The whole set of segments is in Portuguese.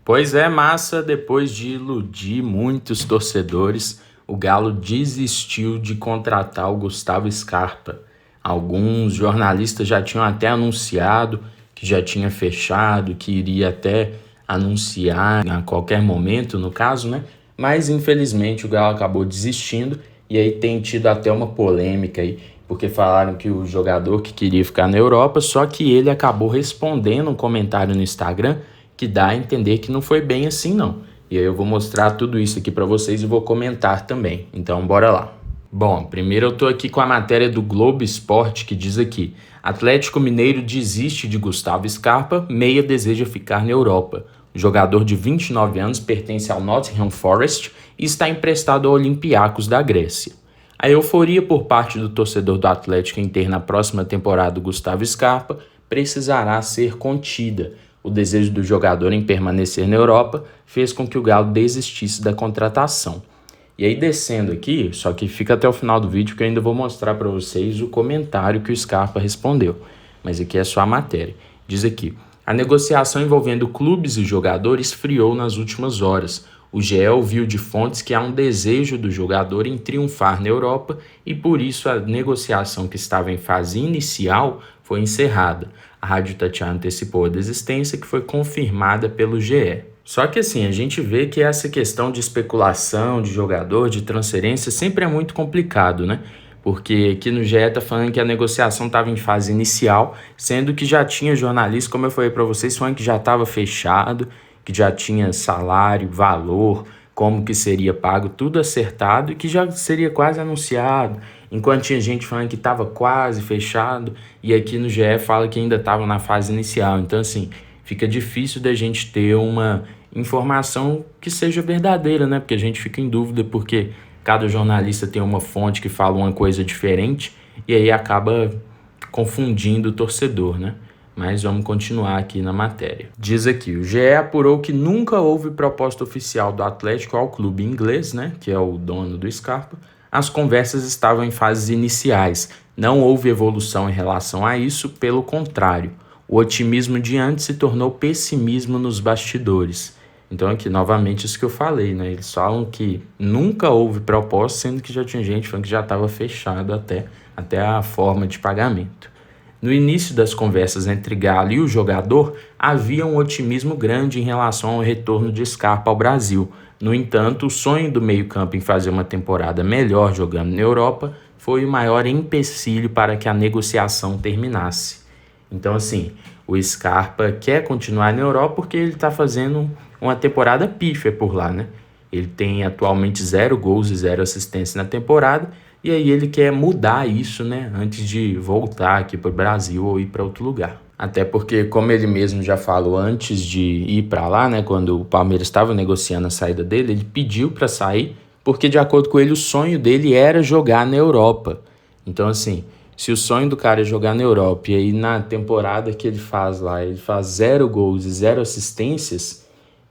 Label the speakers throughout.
Speaker 1: Pois é, Massa, depois de iludir muitos torcedores, o Galo desistiu de contratar o Gustavo Scarpa. Alguns jornalistas já tinham até anunciado que já tinha fechado, que iria até anunciar a qualquer momento, no caso, né? Mas infelizmente o Galo acabou desistindo e aí tem tido até uma polêmica aí, porque falaram que o jogador que queria ficar na Europa, só que ele acabou respondendo um comentário no Instagram que dá a entender que não foi bem assim não. E aí eu vou mostrar tudo isso aqui para vocês e vou comentar também. Então bora lá. Bom, primeiro eu tô aqui com a matéria do Globo Esporte que diz aqui: Atlético Mineiro desiste de Gustavo Scarpa, meia deseja ficar na Europa. O jogador de 29 anos pertence ao Nottingham Forest e está emprestado ao Olympiacos da Grécia. A euforia por parte do torcedor do Atlético em ter na próxima temporada o Gustavo Scarpa precisará ser contida. O desejo do jogador em permanecer na Europa fez com que o Galo desistisse da contratação. E aí descendo aqui, só que fica até o final do vídeo que eu ainda vou mostrar para vocês o comentário que o Scarpa respondeu. Mas aqui é só a matéria. Diz aqui: a negociação envolvendo clubes e jogadores esfriou nas últimas horas. O GE ouviu de fontes que há um desejo do jogador em triunfar na Europa e por isso a negociação que estava em fase inicial foi encerrada. A Rádio Tatiana antecipou a desistência, que foi confirmada pelo GE. Só que assim, a gente vê que essa questão de especulação de jogador, de transferência, sempre é muito complicado, né? Porque aqui no GE tá falando que a negociação estava em fase inicial, sendo que já tinha jornalista, como eu falei para vocês, falando que já estava fechado, que já tinha salário, valor, como que seria pago, tudo acertado e que já seria quase anunciado. Enquanto tinha gente falando que estava quase fechado e aqui no GE fala que ainda estava na fase inicial. Então, assim, fica difícil da gente ter uma informação que seja verdadeira, né? Porque a gente fica em dúvida porque cada jornalista tem uma fonte que fala uma coisa diferente e aí acaba confundindo o torcedor, né? Mas vamos continuar aqui na matéria. Diz aqui: o GE apurou que nunca houve proposta oficial do Atlético ao clube inglês, né, que é o dono do Scarpa. As conversas estavam em fases iniciais. Não houve evolução em relação a isso, pelo contrário. O otimismo de antes se tornou pessimismo nos bastidores. Então aqui, novamente, isso que eu falei, né? Eles falam que nunca houve proposta, sendo que já tinha gente falando que já estava fechado até a forma de pagamento. No início das conversas entre Galo e o jogador, havia um otimismo grande em relação ao retorno de Scarpa ao Brasil. No entanto, o sonho do meio-campo em fazer uma temporada melhor jogando na Europa foi o maior empecilho para que a negociação terminasse. Então, assim, o Scarpa quer continuar na Europa porque ele está fazendo uma temporada pífia por lá, né? Ele tem atualmente 0 gols e 0 assistências na temporada. E aí ele quer mudar isso, né, antes de voltar aqui para o Brasil ou ir para outro lugar. Até porque, como ele mesmo já falou antes de ir para lá, né, quando o Palmeiras estava negociando a saída dele, ele pediu para sair porque, de acordo com ele, o sonho dele era jogar na Europa. Então, assim, se o sonho do cara é jogar na Europa e aí na temporada que ele faz lá, ele faz 0 gols e 0 assistências,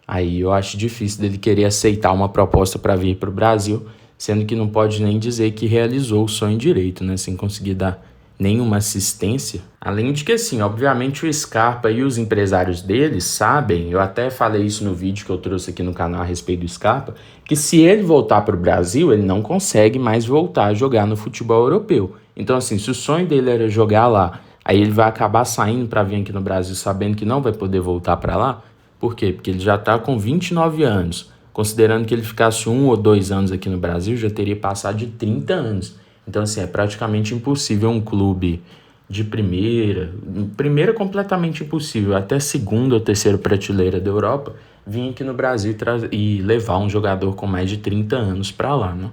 Speaker 1: aí eu acho difícil dele querer aceitar uma proposta para vir para o Brasil, sendo que não pode nem dizer que realizou o sonho direito, né, sem conseguir dar nenhuma assistência. Além de que, assim, obviamente o Scarpa e os empresários dele sabem, eu até falei isso no vídeo que eu trouxe aqui no canal a respeito do Scarpa, que se ele voltar para o Brasil, ele não consegue mais voltar a jogar no futebol europeu. Então, assim, se o sonho dele era jogar lá, aí ele vai acabar saindo para vir aqui no Brasil sabendo que não vai poder voltar para lá. Por quê? Porque ele já está com 29 anos. Considerando que ele ficasse 1 ou 2 anos aqui no Brasil, já teria passado de 30 anos. Então, assim, é praticamente impossível um clube de primeira completamente impossível, até segunda ou terceira prateleira da Europa, vir aqui no Brasil e levar um jogador com mais de 30 anos para lá, né?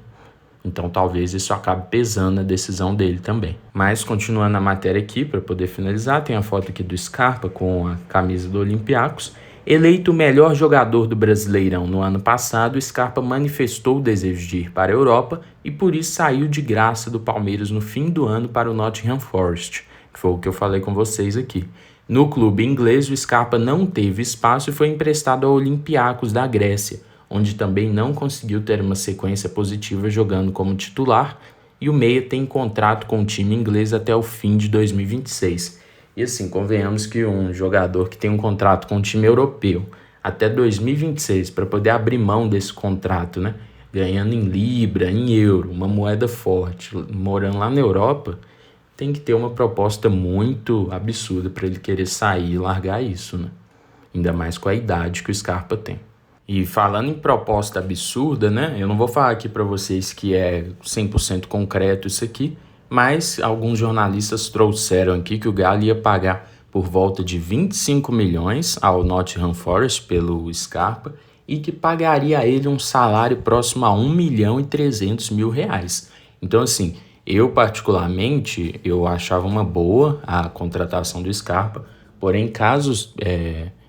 Speaker 1: Então, talvez isso acabe pesando na decisão dele também. Mas, continuando a matéria aqui, para poder finalizar, tem a foto aqui do Scarpa com a camisa do Olympiacos. Eleito o melhor jogador do Brasileirão no ano passado, Scarpa manifestou o desejo de ir para a Europa e por isso saiu de graça do Palmeiras no fim do ano para o Nottingham Forest, que foi o que eu falei com vocês aqui. No clube inglês, o Scarpa não teve espaço e foi emprestado ao Olympiacos da Grécia, onde também não conseguiu ter uma sequência positiva jogando como titular, e o meia tem contrato com o time inglês até o fim de 2026. E assim, convenhamos que um jogador que tem um contrato com um time europeu até 2026 para poder abrir mão desse contrato, né? Ganhando em libra, em euro, uma moeda forte, morando lá na Europa, tem que ter uma proposta muito absurda para ele querer sair e largar isso, né? Ainda mais com a idade que o Scarpa tem. E falando em proposta absurda, né? Eu não vou falar aqui para vocês que é 100% concreto isso aqui, mas alguns jornalistas trouxeram aqui que o Galo ia pagar por volta de 25 milhões ao Nottingham Forest pelo Scarpa e que pagaria a ele um salário próximo a 1.300.000 reais. Então, assim, eu particularmente, eu achava uma boa a contratação do Scarpa, porém, caso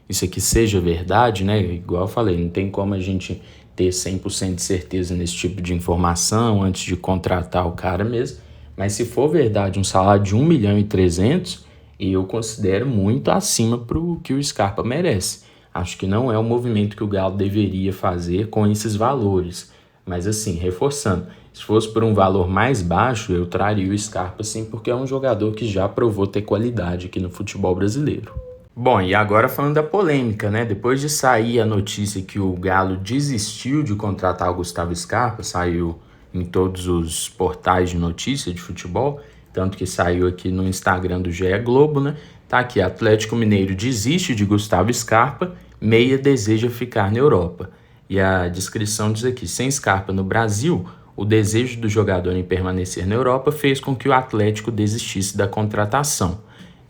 Speaker 1: isso aqui seja verdade, né? Igual eu falei, não tem como a gente ter 100% de certeza nesse tipo de informação antes de contratar o cara mesmo, mas se for verdade um salário de 1.300.000, eu considero muito acima para o que o Scarpa merece. Acho que não é o movimento que o Galo deveria fazer com esses valores. Mas assim, reforçando, se fosse por um valor mais baixo, eu traria o Scarpa sim, porque é um jogador que já provou ter qualidade aqui no futebol brasileiro. Bom, e agora falando da polêmica, né? Depois de sair a notícia que o Galo desistiu de contratar o Gustavo Scarpa, saiu em todos os portais de notícia de futebol, tanto que saiu aqui no Instagram do GE Globo, né? Tá aqui, Atlético Mineiro desiste de Gustavo Scarpa, meia deseja ficar na Europa. E a descrição diz aqui, sem Scarpa no Brasil, o desejo do jogador em permanecer na Europa fez com que o Atlético desistisse da contratação.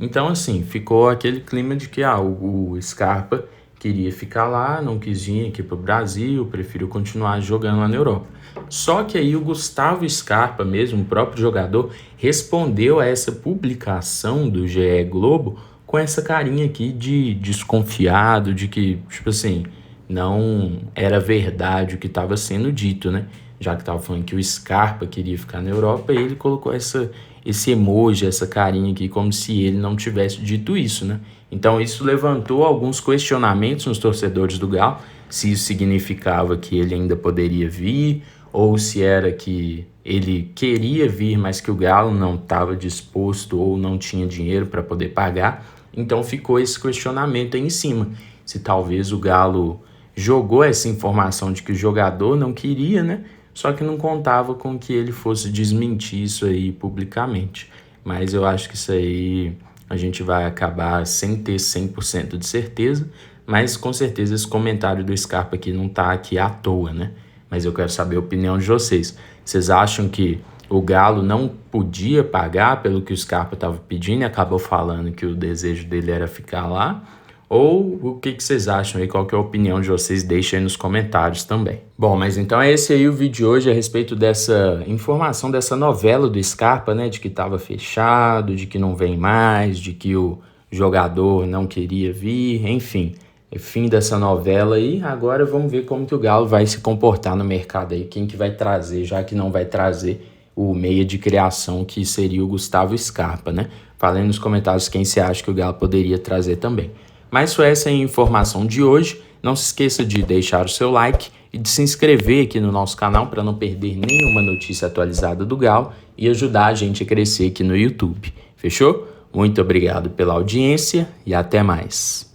Speaker 1: Então, assim, ficou aquele clima de que o Scarpa queria ficar lá, não quis vir aqui para o Brasil, preferiu continuar jogando lá na Europa. Só que aí o Gustavo Scarpa mesmo, o próprio jogador, respondeu a essa publicação do GE Globo com essa carinha aqui de desconfiado, de que, tipo assim, não era verdade o que estava sendo dito, né? Já que estava falando que o Scarpa queria ficar na Europa, ele colocou esse emoji, essa carinha aqui, como se ele não tivesse dito isso, né? Então isso levantou alguns questionamentos nos torcedores do Galo, se isso significava que ele ainda poderia vir, ou se era que ele queria vir, mas que o Galo não estava disposto ou não tinha dinheiro para poder pagar. Então ficou esse questionamento aí em cima, se talvez o Galo jogou essa informação de que o jogador não queria, né? Só que não contava com que ele fosse desmentir isso aí publicamente. Mas eu acho que isso aí a gente vai acabar sem ter 100% de certeza, mas com certeza esse comentário do Scarpa aqui não tá aqui à toa, né? Mas eu quero saber a opinião de vocês. Vocês acham que o Galo não podia pagar pelo que o Scarpa estava pedindo e acabou falando que o desejo dele era ficar lá? Ou o que vocês acham aí? Qual que é a opinião de vocês? Deixem aí nos comentários também. Bom, mas então é esse aí o vídeo de hoje a respeito dessa informação, dessa novela do Scarpa, né? De que estava fechado, de que não vem mais, de que o jogador não queria vir, enfim. Fim dessa novela aí, agora vamos ver como que o Galo vai se comportar no mercado aí, quem que vai trazer, já que não vai trazer o meia de criação que seria o Gustavo Scarpa, né? Falem nos comentários quem você acha que o Galo poderia trazer também. Mas foi essa a informação de hoje. Não se esqueça de deixar o seu like e de se inscrever aqui no nosso canal para não perder nenhuma notícia atualizada do Galo e ajudar a gente a crescer aqui no YouTube. Fechou? Muito obrigado pela audiência e até mais.